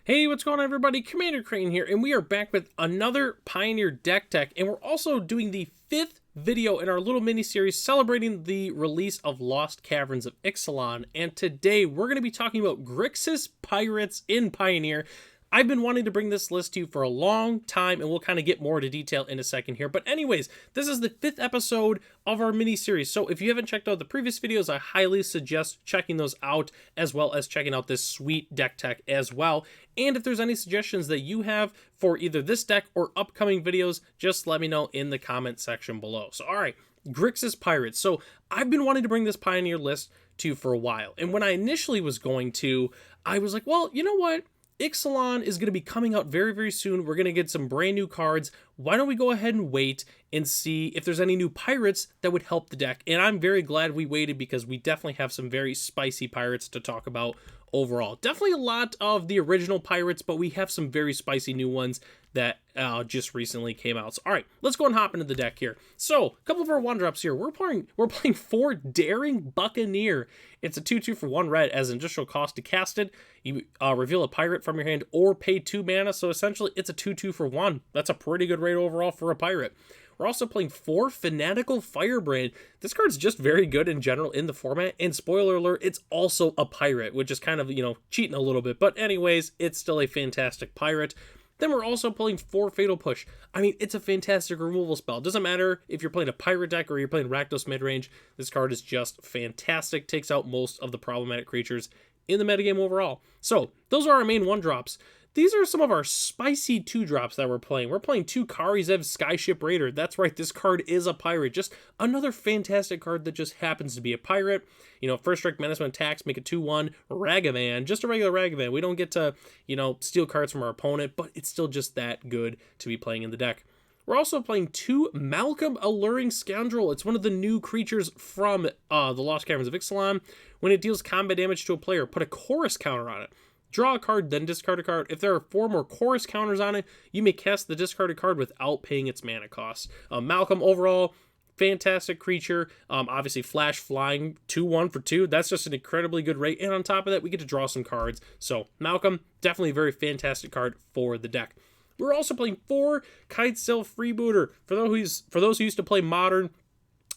Hey, what's going on everybody? Commander Crane here, and we are back with another Pioneer deck tech, and we're also doing the 5th video in our little mini-series celebrating the release of Lost Caverns of Ixalan, and today we're going to be talking about Grixis Pirates in Pioneer. I've been wanting to bring this list to you for a long time, and we'll kind of get more into detail in a second here. But anyways, this is the 5th episode of our mini-series. So if you haven't checked out the previous videos, I highly suggest checking those out, as well as checking out this sweet deck tech as well. And if there's any suggestions that you have for either this deck or upcoming videos, just let me know in the comment section below. So all right, Grixis Pirates. So I've been wanting to bring this Pioneer list to you for a while. And when I initially was going to, I was like, well, you know what? Ixalan is going to be coming out very, very soon. We're going to get some brand new cards. Why don't we go ahead and wait and see if there's any new pirates that would help the deck? And I'm very glad we waited because we definitely have some very spicy pirates to talk about overall. Definitely a lot of the original pirates, but we have some very spicy new ones that just recently came out. So, all right, let's go and hop into the deck here. So, a couple of our one drops here. We're playing 4 Daring Buccaneer. It's a 2/2 for 1 red as an additional cost to cast it. You reveal a pirate from your hand or pay 2 mana. So essentially, it's a 2/2 for 1. That's a pretty good rate overall for a pirate. We're also playing 4 Fanatical Firebrand. This card's just very good in general in the format. And spoiler alert, it's also a pirate, which is kind of, cheating a little bit. But anyways, it's still a fantastic pirate. Then we're also playing 4 Fatal Push. I mean, it's a fantastic removal spell. Doesn't matter if you're playing a pirate deck or you're playing Rakdos midrange. This card is just fantastic. Takes out most of the problematic creatures in the metagame overall. So, those are our main 1-drops. These are some of our spicy 2-drops that we're playing. We're playing 2 Karizev Skyship Raider. That's right, this card is a pirate. Just another fantastic card that just happens to be a pirate. First strike menace when attacks, make it 2/1. Ragavan, just a regular Ragavan. We don't get to, steal cards from our opponent, but it's still just that good to be playing in the deck. We're also playing 2 Malcolm Alluring Scoundrel. It's one of the new creatures from the Lost Caverns of Ixalan. When it deals combat damage to a player, put a chorus counter on it. Draw a card, then discard a card. If there are 4 more chorus counters on it, you may cast the discarded card without paying its mana cost. Malcolm, overall, fantastic creature. Obviously, flash flying 2/1 for 2. That's just an incredibly good rate. And on top of that, we get to draw some cards. So, Malcolm, definitely a very fantastic card for the deck. We're also playing 4 Kitesail Freebooter. For those who used to play Modern,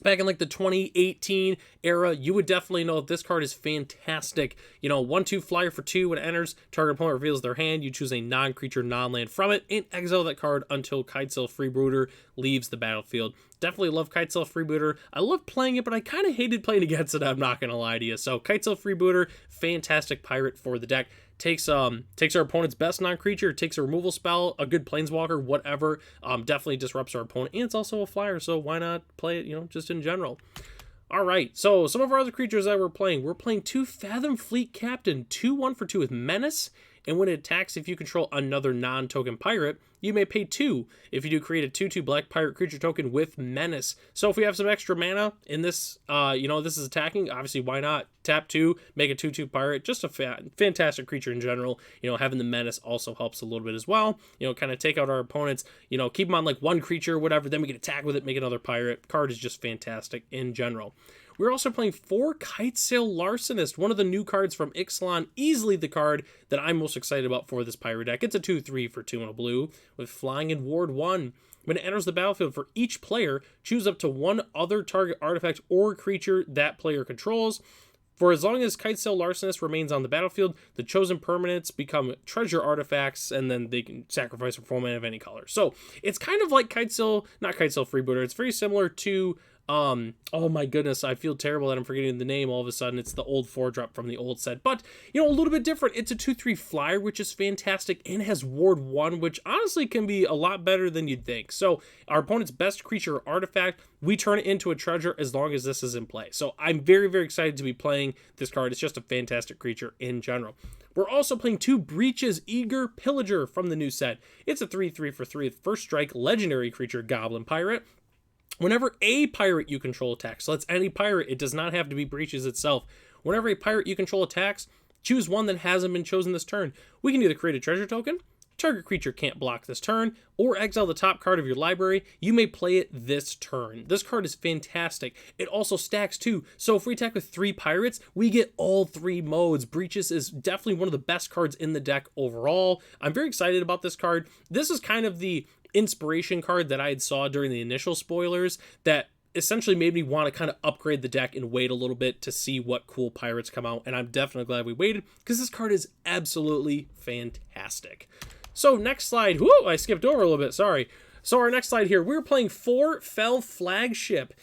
back in like the 2018 era, you would definitely know that this card is fantastic. 1/2 flyer for 2. When it enters, target opponent reveals their hand. You choose a non-creature, non-land from it, and exile that card until Kitesail Freebooter leaves the battlefield. Definitely love Kitesail Freebooter. I love playing it, but I kind of hated playing against it, I'm not going to lie to you. So Kitesail Freebooter, fantastic pirate for the deck. Takes our opponent's best non-creature, takes a removal spell, a good planeswalker, whatever. Definitely disrupts our opponent, and it's also a flyer, so why not play it, just in general. All right, so some of our other creatures that we're playing 2 Fathom Fleet Captain, 2/1 for 2 with Menace, and when it attacks, if you control another non-token pirate, you may pay 2. If you do, create a 2/2 black pirate creature token with Menace. So if we have some extra mana in this, this is attacking, obviously why not? Tap 2, make a 2/2 pirate, just a fantastic creature in general. Having the Menace also helps a little bit as well. Kind of take out our opponents, keep them on like 1 creature, whatever, then we can attack with it, make another pirate. Card is just fantastic in general. We're also playing 4 Kitesail Larcenist, one of the new cards from Ixalan, easily the card that I'm most excited about for this pirate deck. It's a 2/3 for 2 and a blue with flying and ward 1. When it enters the battlefield, for each player, choose up to 1 other target artifact or creature that player controls. For as long as Kitesail Larcenist remains on the battlefield, the chosen permanents become treasure artifacts, and then they can sacrifice a 4 mana of any color. So it's kind of like not Kitesail Freebooter. It's very similar to oh my goodness, I feel terrible that I'm forgetting the name all of a sudden. It's the old 4-drop from the old set, but a little bit different. It's a 2/3 flyer, which is fantastic, and has ward 1, which honestly can be a lot better than you'd think. So our opponent's best creature or artifact, we turn it into a treasure as long as this is in play. So I'm very, very excited to be playing this card. It's just a fantastic creature in general. We're also playing 2 Breaches Eager Pillager from the new set. It's a 3/3 for 3 first strike legendary creature Goblin Pirate. Whenever a pirate you control attacks, so that's any pirate, it does not have to be Breaches itself. Whenever a pirate you control attacks, choose one that hasn't been chosen this turn. We can either create a treasure token, target creature can't block this turn, or exile the top card of your library, you may play it this turn. This card is fantastic. It also stacks too, so if we attack with 3 pirates, we get all 3 modes. Grixis is definitely one of the best cards in the deck overall. I'm very excited about this card. This is kind of the inspiration card that I had saw during the initial spoilers that essentially made me want to kind of upgrade the deck and wait a little bit to see what cool pirates come out, and I'm definitely glad we waited because this card is absolutely fantastic. So next slide, whoo, I skipped over a little bit, sorry. So our next slide here, we're playing 4 Fell Flagship.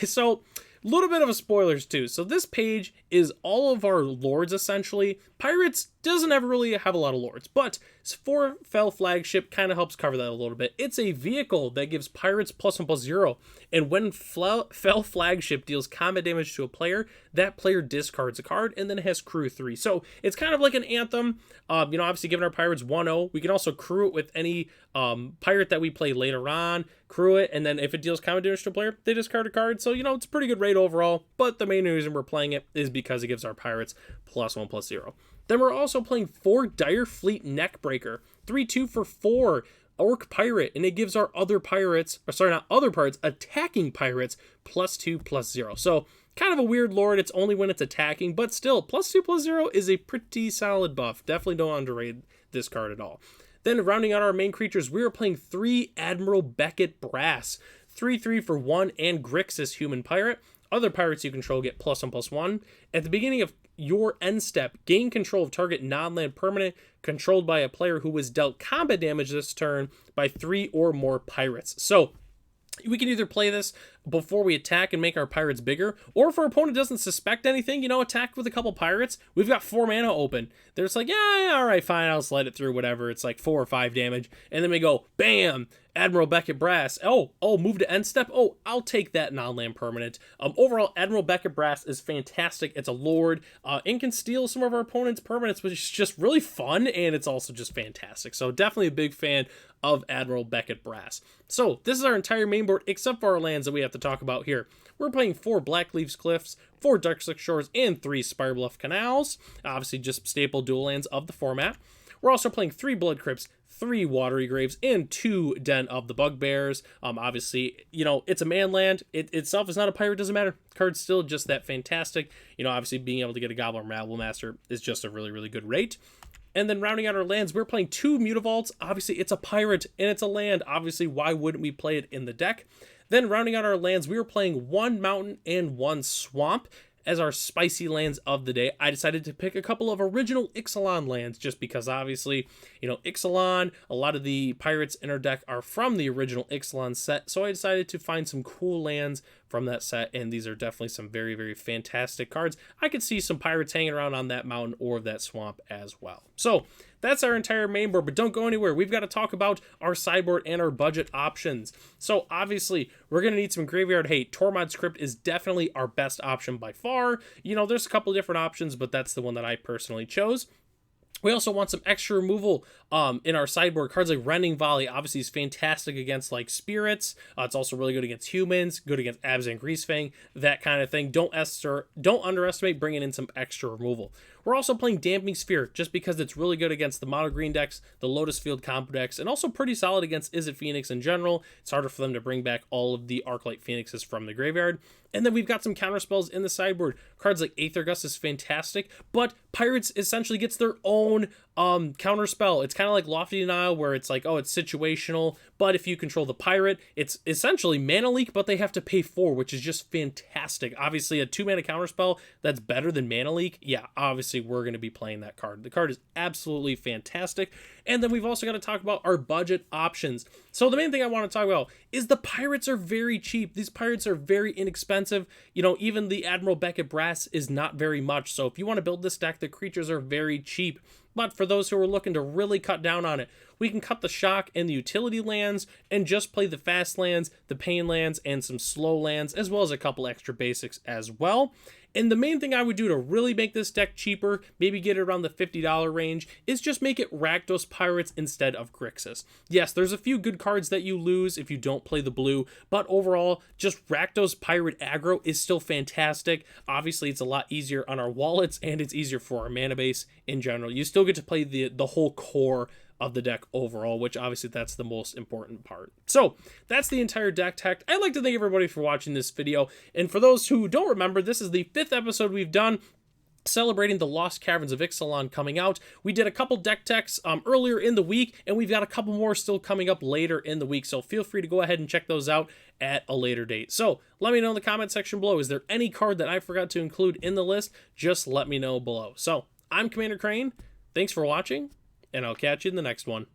So a little bit of a spoilers too. So this page is all of our lords essentially. Pirates doesn't ever really have a lot of lords, but 4 Fell Flagship kind of helps cover that a little bit. It's a vehicle that gives pirates +1/+0, and when Fell Flagship deals combat damage to a player, that player discards a card and then it has crew 3. So it's kind of like an anthem. Obviously giving our pirates 1/0. We can also crew it with any pirate that we play later on, crew it, and then if it deals combat damage to a player, they discard a card. So, it's a pretty good rate overall, but the main reason we're playing it is because it gives our pirates +1/+0. Then we're also playing 4 Dire Fleet Neckbreaker, 3/2 for 4 Orc Pirate, and it gives our other pirates, or sorry, not other pirates, attacking pirates +2/+0. So kind of a weird lord. It's only when it's attacking, but still +2/+0 is a pretty solid buff. Definitely don't underrate this card at all. Then rounding out our main creatures, we are playing 3 Admiral Beckett Brass, 3/3 for 1 and Grixis Human Pirate. Other pirates you control get +1/+1. At the beginning of your end step, gain control of target non-land permanent controlled by a player who was dealt combat damage this turn by 3 or more pirates. So we can either play this before we attack and make our pirates bigger, or if our opponent doesn't suspect anything, attack with a couple pirates. We've got 4 mana open. They're just like, yeah, all right, fine, I'll slide it through, whatever. It's like 4 or 5 damage, and then we go, bam, Admiral Beckett Brass. Oh, move to end step. Oh, I'll take that non-land permanent. Overall, Admiral Beckett Brass is fantastic. It's a lord, and can steal some of our opponent's permanents, which is just really fun, and it's also just fantastic. So definitely a big fan of Admiral Beckett Brass. So this is our entire main board, except for our lands that we have to talk about here. We're playing 4 Blackleaves Cliffs, 4 Darkslick Shores, and 3 Spirebluff Canals. Obviously just staple dual lands of the format. We're also playing 3 Blood Crypts, 3 Watery Graves, and 2 Den of the Bugbears. Obviously, it's a man land. It itself is not a pirate, doesn't matter. Card's still just that fantastic. Obviously being able to get a Goblin Rabble Master is just a really, really good rate. And then rounding out our lands, we're playing 2 Mutavaults. Obviously, it's a pirate and it's a land. Obviously, why wouldn't we play it in the deck? Then rounding out our lands, we were playing 1 Mountain and 1 Swamp as our spicy lands of the day. I decided to pick a couple of original Ixalan lands just because obviously, Ixalan, a lot of the pirates in our deck are from the original Ixalan set. So I decided to find some cool lands from that set, and these are definitely some very, very fantastic cards. I could see some pirates hanging around on that mountain or that swamp as well. So that's our entire main board, but don't go anywhere. We've got to talk about our sideboard and our budget options. So obviously, we're going to need some graveyard hate. Tormod's Crypt is definitely our best option by far. There's a couple different options, but that's the one that I personally chose. We also want some extra removal in our sideboard. Cards like Rending Volley obviously is fantastic against like spirits. It's also really good against humans, good against Abs and Greasefang, that kind of thing. Don't underestimate bringing in some extra removal. We're also playing Damping Sphere just because it's really good against the mono green decks, the Lotus Field combo decks, and also pretty solid against Izzet Phoenix in general. It's harder for them to bring back all of the Arclight Phoenixes from the graveyard. And then we've got some counter spells in the sideboard. Cards like Aether Gust is fantastic, but Pirates essentially gets their own counter spell. It's kind of like Lofty Denial, where it's like, it's situational, but if you control the pirate, it's essentially Mana Leak, but they have to pay 4, which is just fantastic. Obviously, a 2-mana counter spell that's better than Mana Leak. Yeah, obviously, we're going to be playing that card. The card is absolutely fantastic. And then we've also got to talk about our budget options. So the main thing I want to talk about is the pirates are very cheap. These pirates are very inexpensive. Even the Admiral Beckett Brass is not very much. So if you want to build this deck, the creatures are very cheap. But for those who are looking to really cut down on it, we can cut the shock and the utility lands and just play the fast lands, the pain lands, and some slow lands, as well as a couple extra basics as well. And the main thing I would do to really make this deck cheaper, maybe get it around the $50 range, is just make it Rakdos Pirates instead of Grixis. Yes, there's a few good cards that you lose if you don't play the blue, but overall, just Rakdos Pirate aggro is still fantastic. Obviously, it's a lot easier on our wallets, and it's easier for our mana base in general. You still get to play the whole core of the deck overall, which obviously that's the most important part. So that's the entire deck tech. I'd like to thank everybody for watching this video. And for those who don't remember, this is the 5th episode we've done celebrating the Lost Caverns of Ixalan coming out. We did a couple deck techs earlier in the week, and we've got a couple more still coming up later in the week, so feel free to go ahead and check those out at a later date. So let me know in the comment section below, is there any card that I forgot to include in the list? Just let me know below. So I'm Commander Crane, thanks for watching, and I'll catch you in the next one.